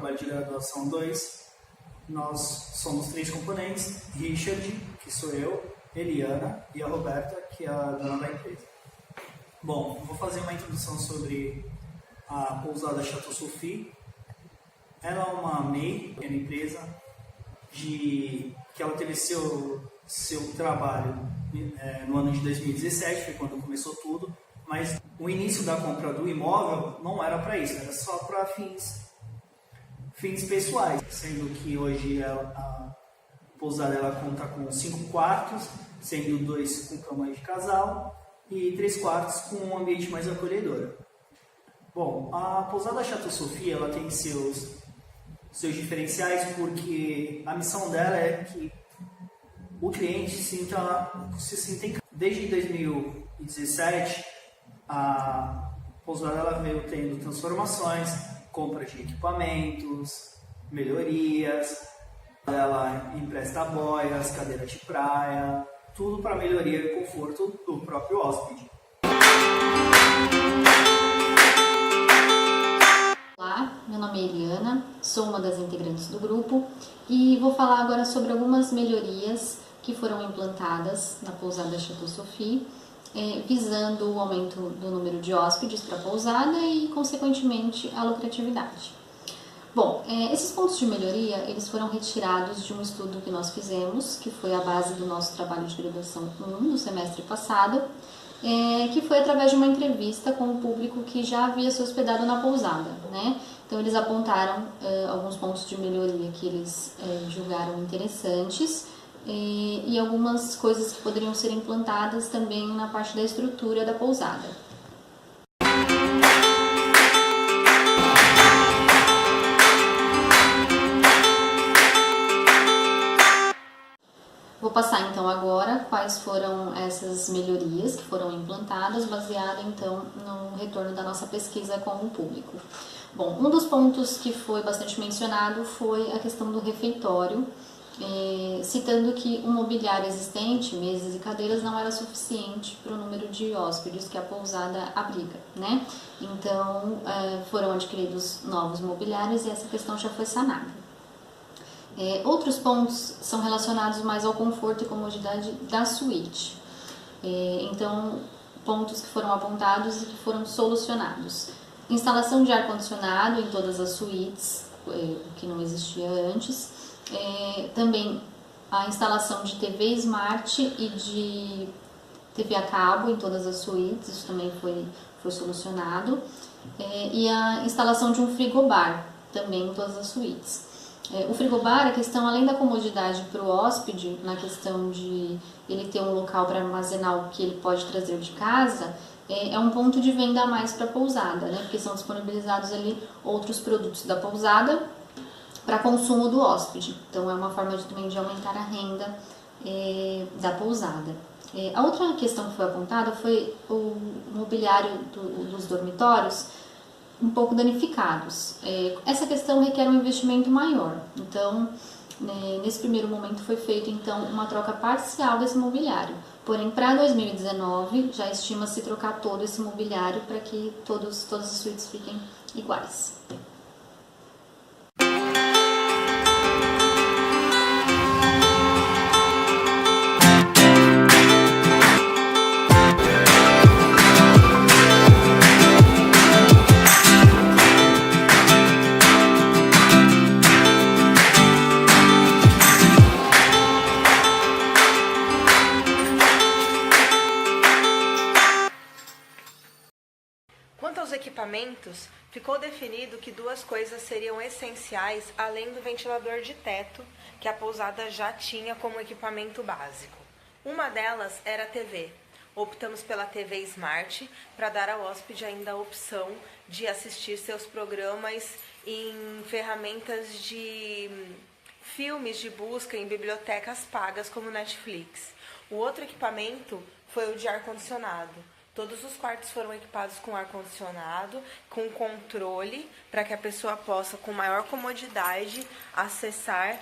trabalho de graduação 2. Nós somos 3 componentes: Richard, que sou eu, Eliana e a Roberta, que é a dona da empresa. Bom, eu vou fazer uma introdução sobre a pousada Chateau Sophie. Ela é uma MEI, pequena empresa, que ela teve seu trabalho no ano de 2017, foi quando começou tudo, mas o início da compra do imóvel não era para isso, era só para fins pessoais, sendo que hoje a pousada ela conta com 5 quartos, sendo 2 com cama de casal e 3 quartos com um ambiente mais acolhedor. Bom, a pousada Chateau Sophie ela tem seus diferenciais, porque a missão dela é que o cliente se sinta em casa. Desde 2017, a pousada ela veio tendo transformações, compra de equipamentos, melhorias, ela empresta boias, cadeiras de praia, tudo para melhoria e conforto do próprio hóspede. Olá, meu nome é Eliana, sou uma das integrantes do grupo e vou falar agora sobre algumas melhorias que foram implantadas na pousada Chateau Sophie, visando o aumento do número de hóspedes para a pousada e, consequentemente, a lucratividade. Bom, esses pontos de melhoria eles foram retirados de um estudo que nós fizemos, que foi a base do nosso trabalho de graduação 1 do semestre passado, que foi através de uma entrevista com o público que já havia se hospedado na pousada, né? Então eles apontaram alguns pontos de melhoria que eles julgaram interessantes e algumas coisas que poderiam ser implantadas também na parte da estrutura da pousada. Vou passar então agora quais foram essas melhorias que foram implantadas, baseada então no retorno da nossa pesquisa com o público. Bom, um dos pontos que foi bastante mencionado foi a questão do refeitório, citando que o mobiliário existente, mesas e cadeiras, não era suficiente para o número de hóspedes que a pousada abriga, né? Então foram adquiridos novos mobiliários e essa questão já foi sanada. Outros pontos são relacionados mais ao conforto e comodidade da suíte. Então, pontos que foram apontados e que foram solucionados. Instalação de ar-condicionado em todas as suítes, que não existia antes. Também a instalação de TV Smart e de TV a cabo em todas as suítes, isso também foi solucionado. E a instalação de um frigobar também em todas as suítes. O frigobar, a questão, além da comodidade para o hóspede, na questão de ele ter um local para armazenar o que ele pode trazer de casa, é um ponto de venda a mais para a pousada, né? Porque são disponibilizados ali outros produtos da pousada para consumo do hóspede. Então é uma forma também de aumentar a renda da pousada. A outra questão que foi apontada foi o mobiliário dos dormitórios, um pouco danificados. Essa questão requer um investimento maior, então nesse primeiro momento foi feita então uma troca parcial desse mobiliário, porém para 2019 já estima-se trocar todo esse mobiliário para que todas as suítes fiquem iguais. Quanto aos equipamentos, ficou definido que 2 coisas seriam essenciais além do ventilador de teto, que a pousada já tinha como equipamento básico. Uma delas era a TV. Optamos pela TV Smart para dar ao hóspede ainda a opção de assistir seus programas em ferramentas de filmes de busca em bibliotecas pagas como Netflix. O outro equipamento foi o de ar-condicionado. Todos os quartos foram equipados com ar-condicionado, com controle, para que a pessoa possa, com maior comodidade, acessar,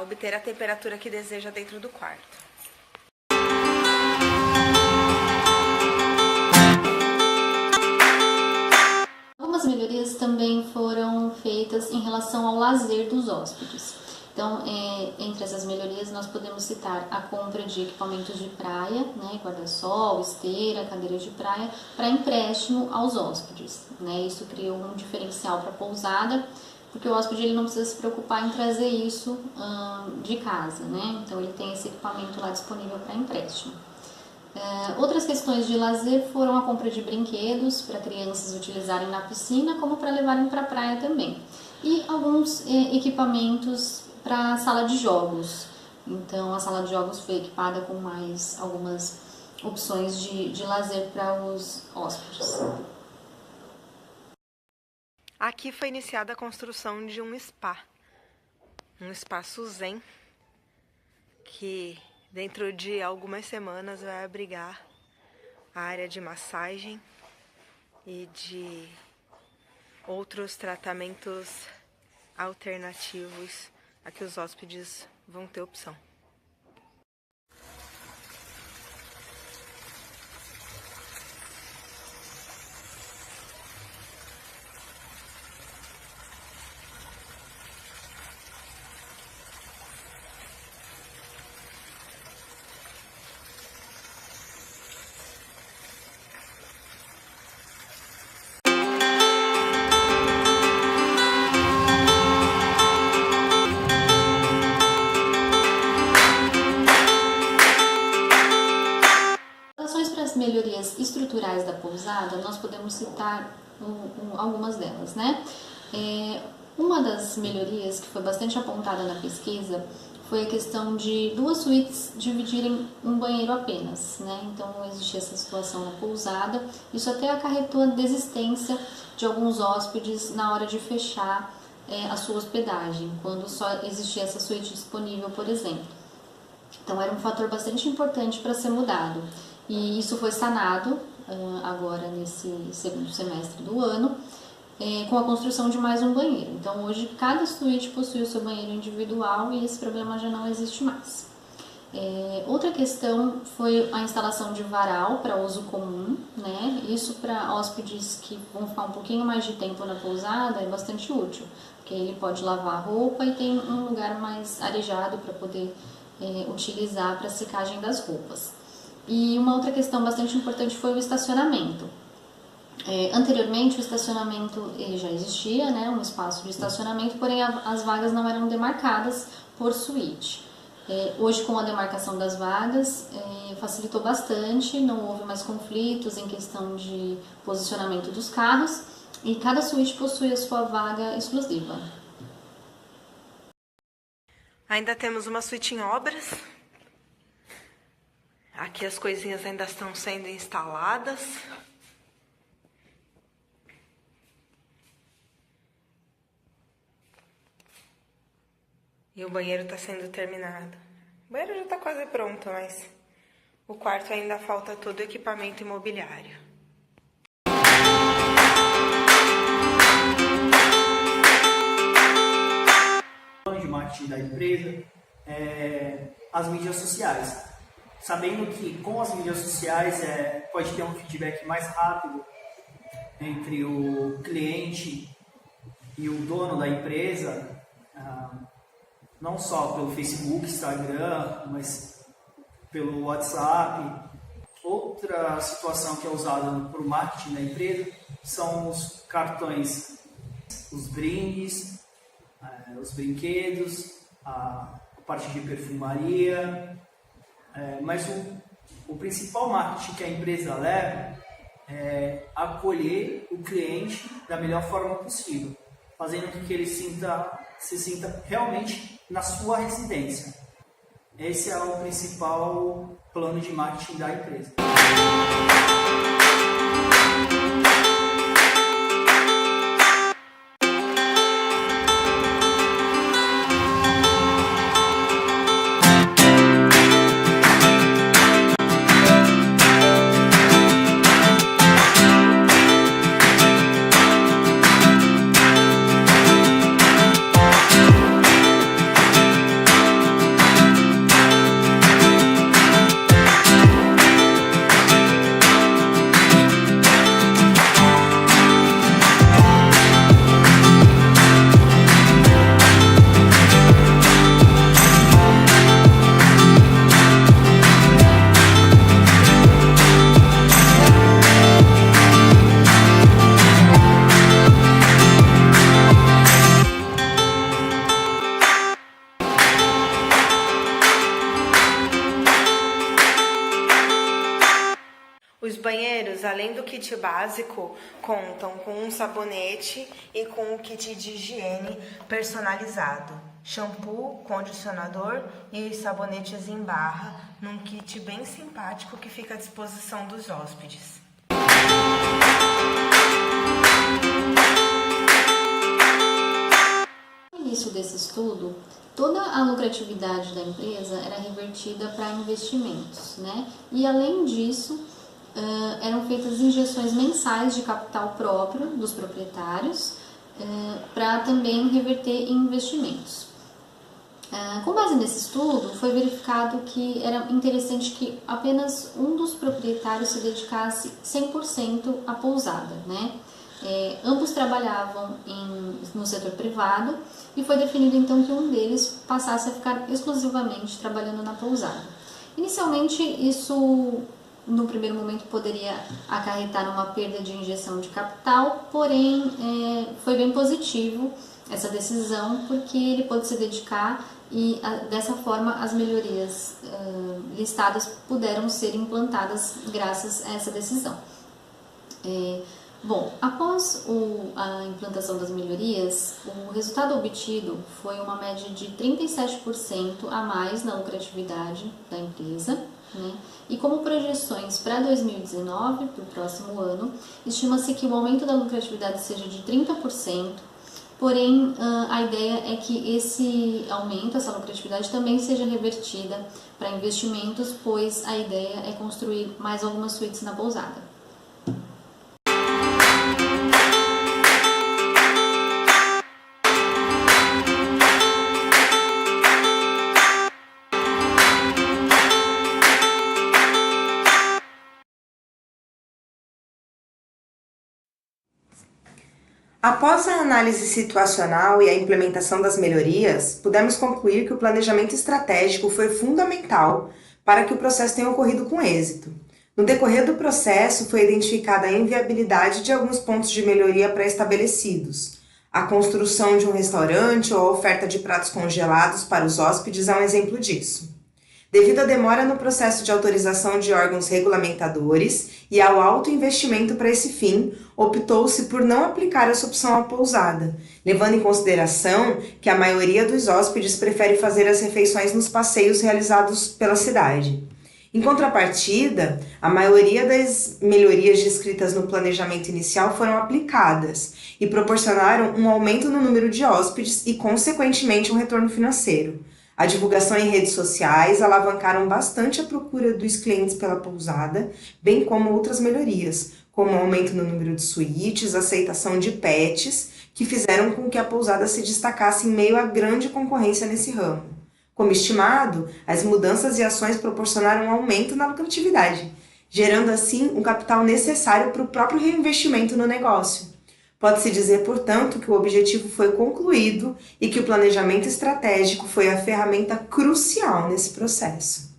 obter a temperatura que deseja dentro do quarto. Algumas melhorias também foram feitas relação ao lazer dos hóspedes. Então, entre essas melhorias, nós podemos citar a compra de equipamentos de praia, né, guarda-sol, esteira, cadeiras de praia, para empréstimo aos hóspedes, né? Isso criou um diferencial para a pousada, porque o hóspede ele não precisa se preocupar em trazer isso de casa, né? Então, ele tem esse equipamento lá disponível para empréstimo. Outras questões de lazer foram a compra de brinquedos para crianças utilizarem na piscina, como para levarem para a praia também. E alguns equipamentos para a sala de jogos. Então, a sala de jogos foi equipada com mais algumas opções de lazer para os hóspedes. Aqui foi iniciada a construção de um espaço zen, que dentro de algumas semanas vai abrigar a área de massagem e de outros tratamentos alternativos a que os hóspedes vão ter opção. Melhorias estruturais da pousada, nós podemos citar algumas delas, né? Uma das melhorias que foi bastante apontada na pesquisa foi a questão de 2 suítes dividirem um banheiro apenas, né? Então não existia essa situação na pousada. Isso até acarretou a desistência de alguns hóspedes na hora de fechar a sua hospedagem, quando só existia essa suíte disponível, por exemplo. Então era um fator bastante importante para ser mudado. E isso foi sanado agora nesse segundo semestre do ano, com a construção de mais um banheiro. Então hoje cada suíte possui o seu banheiro individual e esse problema já não existe mais. Outra questão foi a instalação de varal para uso comum, né? Isso para hóspedes que vão ficar um pouquinho mais de tempo na pousada é bastante útil, porque ele pode lavar a roupa e tem um lugar mais arejado para poder utilizar para a secagem das roupas. E uma outra questão bastante importante foi o estacionamento. Anteriormente o estacionamento ele já existia, né, um espaço de estacionamento, porém as vagas não eram demarcadas por suíte. Hoje, com a demarcação das vagas, facilitou bastante, não houve mais conflitos em questão de posicionamento dos carros e cada suíte possui a sua vaga exclusiva. Ainda temos uma suíte em obras. Aqui as coisinhas ainda estão sendo instaladas. E o banheiro está sendo terminado. O banheiro já está quase pronto, mas o quarto ainda falta todo o equipamento imobiliário. O plano de marketing da empresa as mídias sociais. Sabendo que com as mídias sociais pode ter um feedback mais rápido entre o cliente e o dono da empresa, não só pelo Facebook, Instagram, mas pelo WhatsApp. Outra situação que é usada para o marketing da empresa são os cartões, os brindes, os brinquedos, a parte de perfumaria. Mas o principal marketing que a empresa leva é acolher o cliente da melhor forma possível, fazendo com que ele se sinta realmente na sua residência. Esse é o principal plano de marketing da empresa. Os banheiros, além do kit básico, contam com um sabonete e com um kit de higiene personalizado. Shampoo, condicionador e os sabonetes em barra, num kit bem simpático que fica à disposição dos hóspedes. No início desse estudo, toda a lucratividade da empresa era revertida para investimentos, né? E além disso, eram feitas injeções mensais de capital próprio dos proprietários para também reverter em investimentos. Com base nesse estudo, foi verificado que era interessante que apenas um dos proprietários se dedicasse 100% à pousada, né? Ambos trabalhavam no setor privado e foi definido então que um deles passasse a ficar exclusivamente trabalhando na pousada. Inicialmente, isso no primeiro momento poderia acarretar uma perda de injeção de capital, porém foi bem positivo essa decisão porque ele pôde se dedicar e dessa forma as melhorias listadas puderam ser implantadas graças a essa decisão. Bom, após a implantação das melhorias, o resultado obtido foi uma média de 37% a mais na lucratividade da empresa, né? E como projeções para 2019, para o próximo ano, estima-se que o aumento da lucratividade seja de 30%, porém a ideia é que esse aumento, essa lucratividade também seja revertida para investimentos, pois a ideia é construir mais algumas suítes na pousada. Após a análise situacional e a implementação das melhorias, pudemos concluir que o planejamento estratégico foi fundamental para que o processo tenha ocorrido com êxito. No decorrer do processo, foi identificada a inviabilidade de alguns pontos de melhoria pré-estabelecidos. A construção de um restaurante ou a oferta de pratos congelados para os hóspedes é um exemplo disso. Devido à demora no processo de autorização de órgãos regulamentadores e ao alto investimento para esse fim, optou-se por não aplicar essa opção à pousada, levando em consideração que a maioria dos hóspedes prefere fazer as refeições nos passeios realizados pela cidade. Em contrapartida, a maioria das melhorias descritas no planejamento inicial foram aplicadas e proporcionaram um aumento no número de hóspedes e, consequentemente, um retorno financeiro. A divulgação em redes sociais alavancaram bastante a procura dos clientes pela pousada, bem como outras melhorias, como o aumento no número de suítes, aceitação de pets, que fizeram com que a pousada se destacasse em meio à grande concorrência nesse ramo. Como estimado, as mudanças e ações proporcionaram um aumento na lucratividade, gerando assim o capital necessário para o próprio reinvestimento no negócio. Pode-se dizer, portanto, que o objetivo foi concluído e que o planejamento estratégico foi a ferramenta crucial nesse processo.